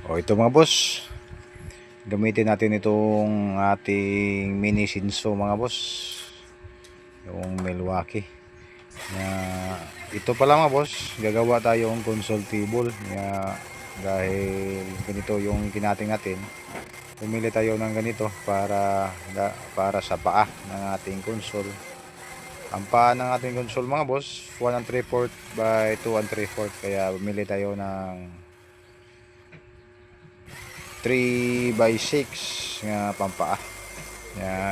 O ito mga boss, gamitin natin itong ating mini Shinso mga boss, yung Milwaukee na ito pala mga boss, gagawa tayo ng console table na dahil ganito yung kinating natin. Pumili tayo ng ganito para sa paa ng ating console. Ang paa ng ating console mga boss 1 3/4 by 2 3/4, kaya pumili tayo ng 3 by 6 nga pampaa.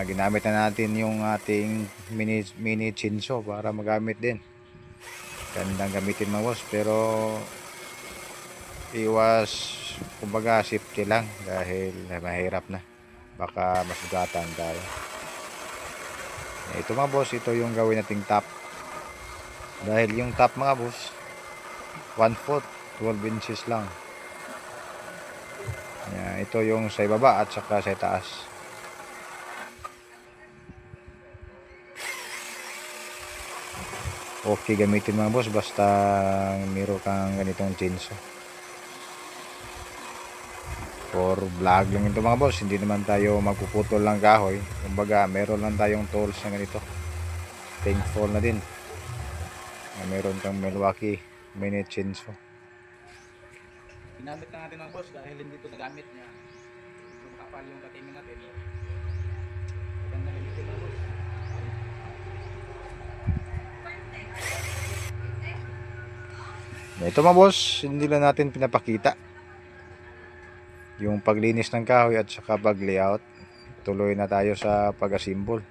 Ginamit na natin yung ating mini chinso para magamit din. Gandang gamitin mga boss, pero iwas kumbaga safety lang dahil mahirap na, baka masugatan tayo. Ito mga boss, ito yung gawin nating top, dahil yung top mga boss 1 foot 12 inches lang. Ito yung sa ibaba at saka sa taas. Okay gamitin mga boss, basta meron kang ganitong chinso. For vlog lang ito mga boss, hindi naman tayo magpuputol lang kahoy. Kumbaga meron lang tayong tools na ganito. Thankful na din na meron kang Milwaukee mini chinso. Ginamit na natin ng boss dahil hindi ito nagamit niya. Yung kapal yung katingin natin. Maganda gamitin ng boss. Ito mga boss, hindi lang natin pinapakita yung paglinis ng kahoy at saka pag-layout. Tuloy na tayo sa pag-assemble.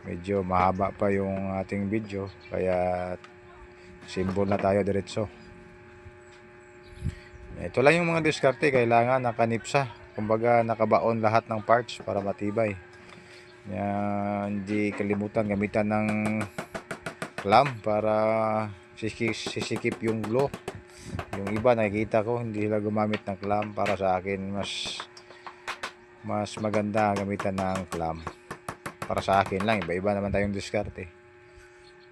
Medyo mahaba pa yung ating video, kaya assemble na tayo diretso. Ito lang yung mga diskarte, kailangan nakanipsa. Kumbaga nakabaon lahat ng parts para matibay. Hindi kalimutan gamitan ng clamp para sisikip yung glue. Yung iba nakikita ko hindi sila gumamit ng clamp. Para sa akin mas maganda gamitan ng clamp. Para sa akin lang, iba-iba naman tayong diskarte.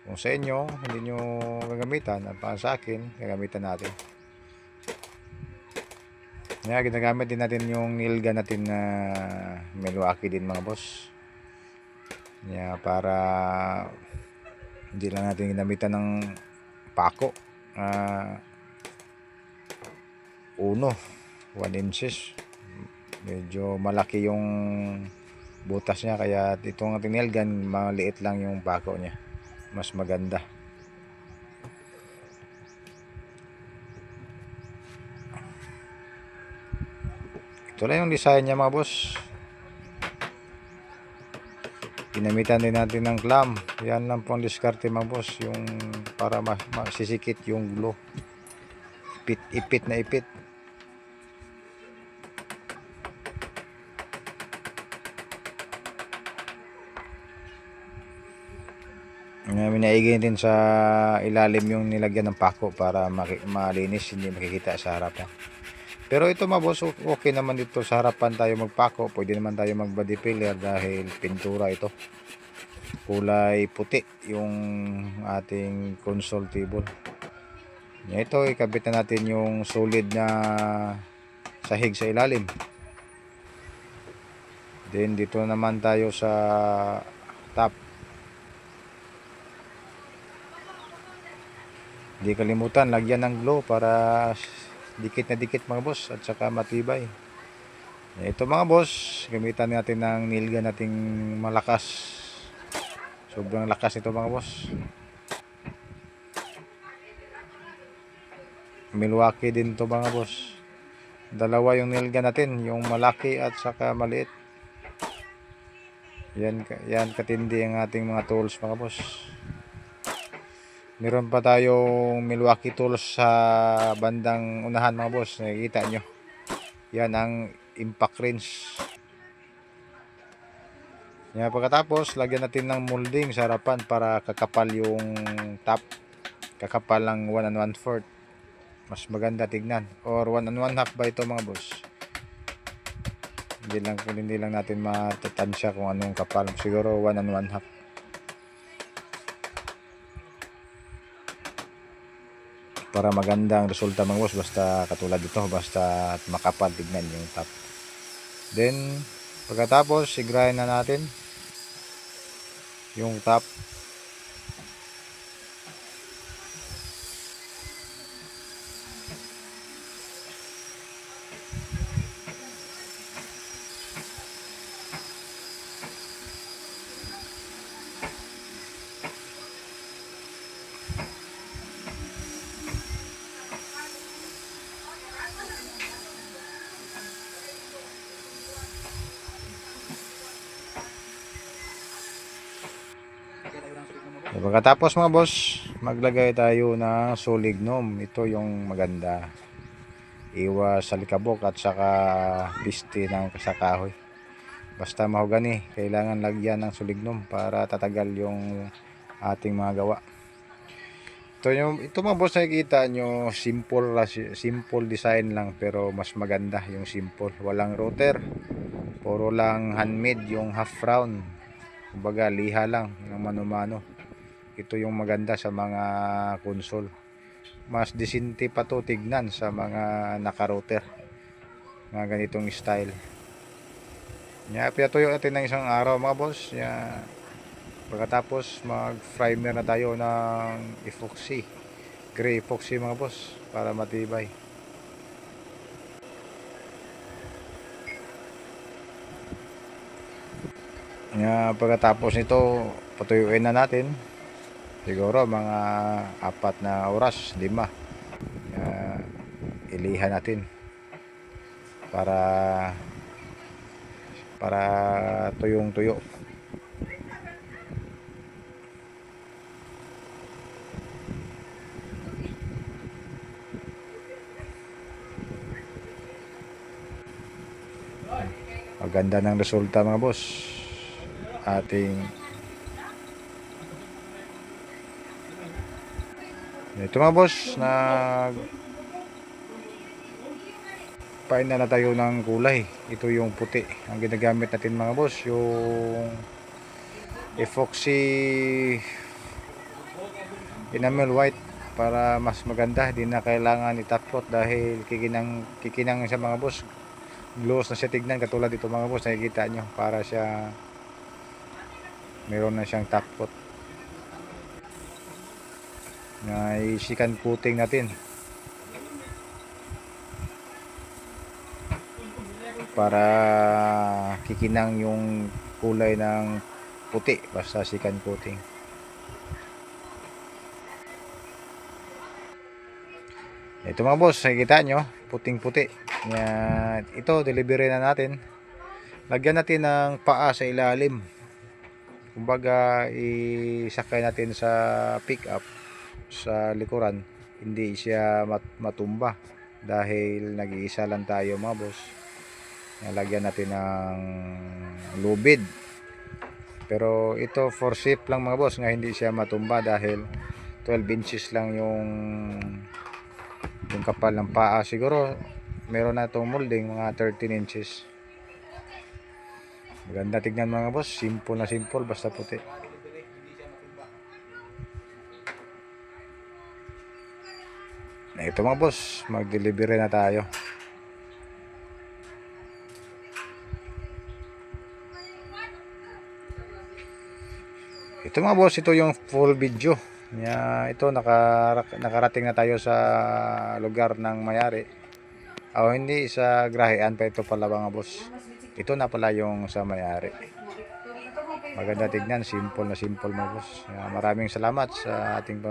Kung sa inyo hindi nyo gagamitan, para sa akin gagamitan natin. Ginagamit din natin yung nail gun natin na Milwaukee din mga boss. Para hindi lang natin ginamitan ng pako. 1 inches. Medyo malaki yung butas niya, kaya itong ating nail gun maliit lang yung pako niya. Mas maganda. Ito lang yung design niya mga boss. Ginamitan din natin ng clamp. Yan lang po ang diskarte mga boss, yung para masisikit yung glue. Ipit na ipit. Minaigin din sa ilalim yung nilagyan ng pako para malinis, hindi makikita sa harapan. Pero ito mga boss, okay naman dito sa harapan tayo magpako. Pwede naman tayo mag body filler dahil pintura ito. Kulay puti yung ating console table. Ito, ikabit na natin yung solid na sahig sa ilalim. Then dito naman tayo sa top. Hindi kalimutan lagyan ng glue para dikit na dikit mga boss at saka matibay. Ito mga boss, gamitan natin ng nail gun nating malakas. Sobrang lakas ito mga boss. Milwaukee din to mga boss. Dalawa yung nail gun natin, yung malaki at saka maliit. Yan katindi ang ating mga tools mga boss. Meron pa tayong Milwaukee tools sa bandang unahan mga boss. Nakikita nyo. Yan ang impact wrench. Pagkatapos, lagyan natin ng molding sa harapan para kakapal yung top. Kakapal lang 1 1/4. Mas maganda tignan. Or 1 1/2 ba ito mga boss. Hindi lang natin matatansya kung anong kapal. Siguro 1 1/2. para maganda ang resulta mga boss. Basta katulad dito, basta makapal tignan yung top. Then pagkatapos sigrahin na natin yung top. Pagkatapos mga boss, maglagay tayo ng solignum. Ito yung maganda. Iwas sa likabok at saka piste ng sa kahoy. Basta mahogani, kailangan lagyan ng solignum para tatagal yung ating mga gawa. Ito mga boss, nakikita nyo, simple design lang pero mas maganda yung simple. Walang router, puro lang handmade yung half round. Kumbaga liha lang ng mano-mano. Ito yung maganda sa mga console. Mas disinte pa to tignan sa mga naka-router. Mga ganitong style. Pinatuyo natin ng isang araw mga boss. Pagkatapos mag-primer na tayo ng epoxy. Gray epoxy mga boss para matibay. Pagkatapos nito, patuyuin na natin. Siguro mga 4 na oras, 5. Ilihan natin para tuyong-tuyo. Maganda ng resulta mga boss. Ito mga boss, paina na tayo ng kulay. Ito yung puti ang ginagamit natin mga boss, yung epoxy enamel white, para mas maganda. Hindi na kailangan i-top coat dahil kikinang sa mga boss. Gloss na siya tignan, katulad ito mga boss, nakikita nyo, para siya meron na siyang top coat. Isikan coating natin para kikinang yung kulay ng puti, basta sikan coating. Ito mga boss, nakikita nyo, puting puti. Ito delivery na natin. Lagyan natin ng paa sa ilalim, kumbaga isakay natin sa pick up sa likuran, hindi siya matumba dahil nag-iisa lang tayo mga boss. Lagyan natin ng lubid, pero ito for safe lang mga boss, nga hindi siya matumba dahil 12 inches lang yung kapal ng paa. Siguro meron na itong molding mga 13 inches. Maganda tignan mga boss, simple na simple, basta puti. Ito mga boss, mag-delivery na tayo. Ito mga boss, ito yung full video. Ito nakarating na tayo sa lugar ng may-ari. Hindi sa grahean pa, ito pala mga boss. Ito na pala yung sa may-ari. Maganda tignan, simple na simple mga boss. Maraming salamat sa ating